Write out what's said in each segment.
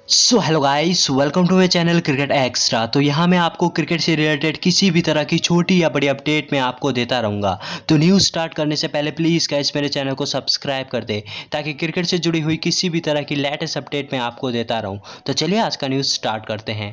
So hello guys, welcome to my channel Cricket Extra. तो यहाँ मैं आपको क्रिकेट से रिलेटेड किसी भी तरह की छोटी या बड़ी अपडेट मैं आपको देता रहूँगा। तो न्यूज़ स्टार्ट करने से पहले प्लीज़ गाइस मेरे चैनल को सब्सक्राइब कर दे ताकि क्रिकेट से जुड़ी हुई किसी भी तरह की लेटेस्ट अपडेट मैं आपको देता रहूँ। तो चलिए आज का न्यूज़ स्टार्ट करते हैं।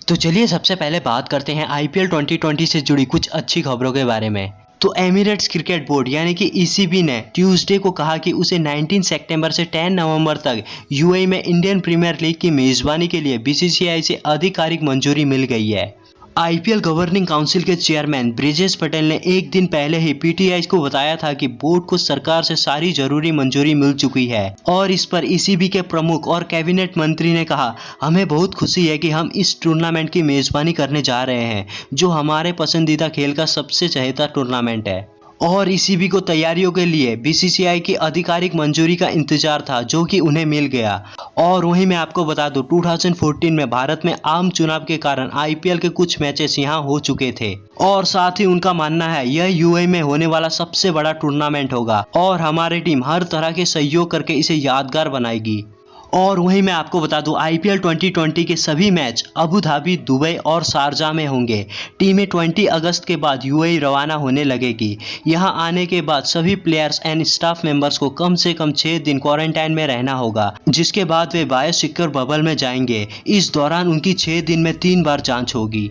तो चलिए सबसे पहले बात करते हैं IPL 2020 से जुड़ी कुछ अच्छी खबरों के बारे में। तो एमिरेट्स क्रिकेट बोर्ड यानी कि ECB ने ट्यूसडे को कहा कि उसे 19 सितंबर से 10 नवंबर तक UAE में इंडियन प्रीमियर लीग की मेज़बानी के लिए BCCI से आधिकारिक मंजूरी मिल गई है। IPL गवर्निंग काउंसिल के चेयरमैन ब्रिजेश पटेल ने एक दिन पहले ही PTI को बताया था कि बोर्ड को सरकार से सारी जरूरी मंजूरी मिल चुकी है और इस पर ECB के प्रमुख और कैबिनेट मंत्री ने कहा, हमें बहुत खुशी है कि हम इस टूर्नामेंट की मेज़बानी करने जा रहे हैं जो हमारे पसंदीदा खेल का सबसे चहेता टूर्नामेंट है। और ECB को तैयारियों के लिए BCCI की आधिकारिक मंजूरी का इंतजार था जो कि उन्हें मिल गया। और वहीं मैं आपको बता दूं 2014 में भारत में आम चुनाव के कारण IPL के कुछ मैचेस यहां हो चुके थे और साथ ही उनका मानना है यह UAE में होने वाला सबसे बड़ा टूर्नामेंट होगा और हमारी टीम हर तरह के सहयोग करके इसे यादगार बनाएगी। और वहीं मैं आपको बता दूं IPL 2020 के सभी मैच अबू धाबी, दुबई और शारजाह में होंगे। टीमें 20 अगस्त के बाद UAE रवाना होने लगेगी। यहां आने के बाद सभी प्लेयर्स एंड स्टाफ मेंबर्स को कम से कम 6 दिन क्वारंटाइन में रहना होगा, जिसके बाद वे बायोसिक्योर बबल में जाएंगे। इस दौरान उनकी 6 दिन में 3 बार जांच होगी।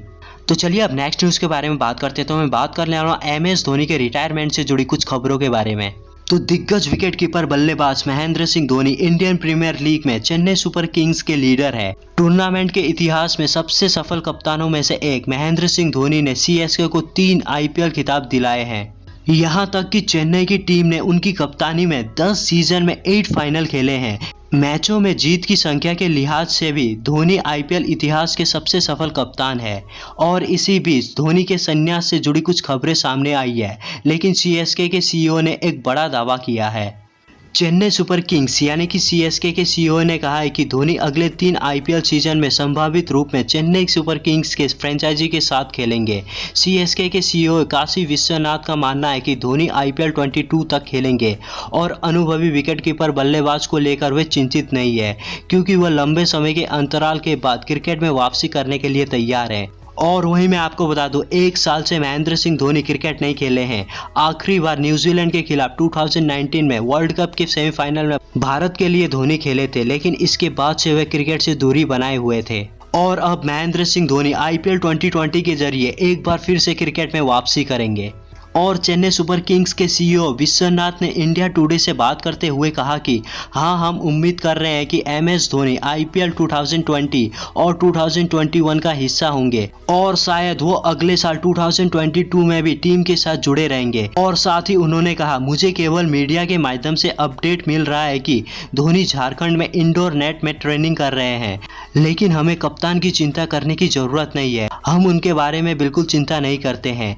तो चलिए अब नेक्स्ट न्यूज़ के बारे में बात करते हैं। तो मैं बात करने वाला हूँ MS धोनी के रिटायरमेंट से जुड़ी कुछ खबरों के बारे में। तो दिग्गज विकेटकीपर बल्लेबाज Mahendra Singh Dhoni Indian Premier League में चेन्नई सुपर किंग्स के लीडर है। टूर्नामेंट के इतिहास में सबसे सफल कप्तानों में से एक महेंद्र सिंह धोनी ने CSK को 3 IPL खिताब दिलाए हैं। यहां तक कि चेन्नई की टीम ने उनकी कप्तानी में 10 सीजन में 8 फाइनल खेले हैं। मैचों में जीत की संख्या के लिहाज से भी धोनी IPL इतिहास के सबसे सफल कप्तान है। और इसी बीच धोनी के संन्यास से जुड़ी कुछ खबरें सामने आई है, लेकिन CSK के CEO ने एक बड़ा दावा किया है। चेन्नई सुपर किंग्स यानी कि CSK के CEO ने कहा है कि धोनी अगले 3 IPL सीजन में संभावित रूप में चेन्नई सुपर किंग्स के फ्रेंचाइजी के साथ खेलेंगे। CSK के CEO काशी विश्वनाथ का मानना है कि धोनी IPL 22 तक खेलेंगे और अनुभवी विकेटकीपर बल्लेबाज को लेकर वे चिंतित नहीं है, क्योंकि वह लंबे समय के अंतराल के बाद क्रिकेट में वापसी करने के लिए तैयार है। और वहीं मैं आपको बता दूं 1 साल से महेंद्र सिंह धोनी क्रिकेट नहीं खेले हैं। आखिरी बार न्यूजीलैंड के खिलाफ 2019 में वर्ल्ड कप के सेमीफाइनल में भारत के लिए धोनी खेले थे, लेकिन इसके बाद से वे क्रिकेट से दूरी बनाए हुए थे। और अब महेंद्र सिंह धोनी IPL 2020 के जरिए एक बार फिर से क्रिकेट में वापसी करेंगे। और चेन्नई सुपर किंग्स के CEO विश्वनाथ ने इंडिया टुडे से बात करते हुए कहा कि हाँ, हम उम्मीद कर रहे हैं कि MS धोनी IPL 2020 और 2021 का हिस्सा होंगे और शायद वो अगले साल 2022 में भी टीम के साथ जुड़े रहेंगे। और साथ ही उन्होंने कहा, मुझे केवल मीडिया के माध्यम से अपडेट मिल रहा है कि धोनी झारखंड में इंडोर नेट में ट्रेनिंग कर रहे हैं, लेकिन हमें कप्तान की चिंता करने की जरूरत नहीं है। हम उनके बारे में बिल्कुल चिंता नहीं करते हैं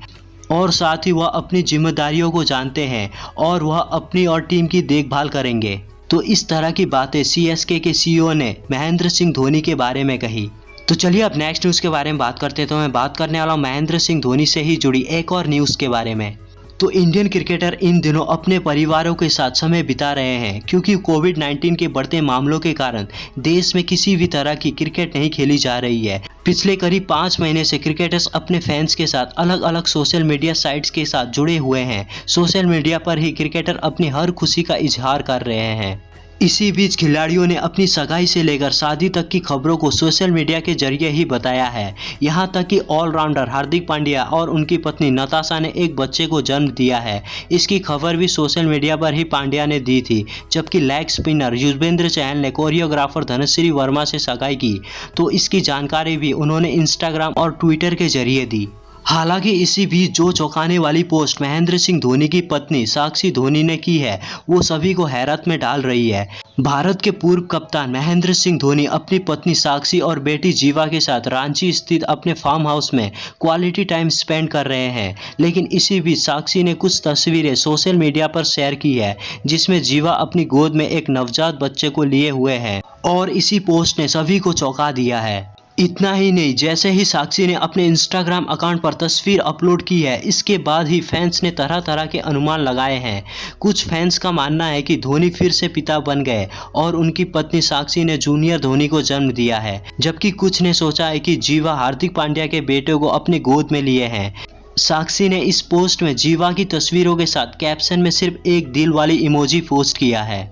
और साथ ही वह अपनी जिम्मेदारियों को जानते हैं और वह अपनी और टीम की देखभाल करेंगे। तो इस तरह की बातें CSK के CEO ने महेंद्र सिंह धोनी के बारे में कही। तो चलिए अब नेक्स्ट न्यूज़ के बारे में बात करते हैं। तो मैं बात करने वाला हूँ महेंद्र सिंह धोनी से ही जुड़ी एक और न्यूज़ के बारे में। तो इंडियन क्रिकेटर इन दिनों अपने परिवारों के साथ समय बिता रहे हैं, क्योंकि कोविड-19 के बढ़ते मामलों के कारण देश में किसी भी तरह की क्रिकेट नहीं खेली जा रही है। पिछले करीब 5 महीने से क्रिकेटर्स अपने फैंस के साथ अलग अलग सोशल मीडिया साइट्स के साथ जुड़े हुए हैं। सोशल मीडिया पर ही क्रिकेटर अपनी हर खुशी का इजहार कर रहे हैं। इसी बीच खिलाड़ियों ने अपनी सगाई से लेकर शादी तक की खबरों को सोशल मीडिया के जरिए ही बताया है। यहां तक कि ऑलराउंडर हार्दिक पांड्या और उनकी पत्नी नताशा ने एक बच्चे को जन्म दिया है। इसकी खबर भी सोशल मीडिया पर ही पांड्या ने दी थी, जबकि लेग स्पिनर युजवेंद्र चहल ने कोरियोग्राफर धनश्री वर्मा से सगाई की, तो इसकी जानकारी भी उन्होंने इंस्टाग्राम और ट्विटर के जरिए दी। हालांकि इसी बीच जो चौंकाने वाली पोस्ट महेंद्र सिंह धोनी की पत्नी साक्षी धोनी ने की है, वो सभी को हैरत में डाल रही है। भारत के पूर्व कप्तान महेंद्र सिंह धोनी अपनी पत्नी साक्षी और बेटी जीवा के साथ रांची स्थित अपने फार्म हाउस में क्वालिटी टाइम स्पेंड कर रहे हैं। लेकिन इसी बीच साक्षी ने कुछ तस्वीरें सोशल मीडिया पर शेयर की है, जिसमें जीवा अपनी गोद में एक नवजात बच्चे को लिए हुए हैं और इसी पोस्ट ने सभी को चौंका दिया है। इतना ही नहीं, जैसे ही साक्षी ने अपने इंस्टाग्राम अकाउंट पर तस्वीर अपलोड की है, इसके बाद ही फैंस ने तरह तरह के अनुमान लगाए हैं। कुछ फैंस का मानना है कि धोनी फिर से पिता बन गए और उनकी पत्नी साक्षी ने जूनियर धोनी को जन्म दिया है, जबकि कुछ ने सोचा है कि जीवा हार्दिक पांड्या के बेटे को अपनी गोद में लिए हैं। साक्षी ने इस पोस्ट में जीवा की तस्वीरों के साथ कैप्शन में सिर्फ एक दिल वाली इमोजी पोस्ट किया है।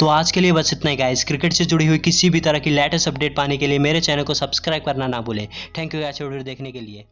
तो आज के लिए बस इतना ही गाइस। क्रिकेट से जुड़ी हुई किसी भी तरह की लेटेस्ट अपडेट पाने के लिए मेरे चैनल को सब्सक्राइब करना ना भूलें। थैंक यू गाइस वीडियो देखने के लिए।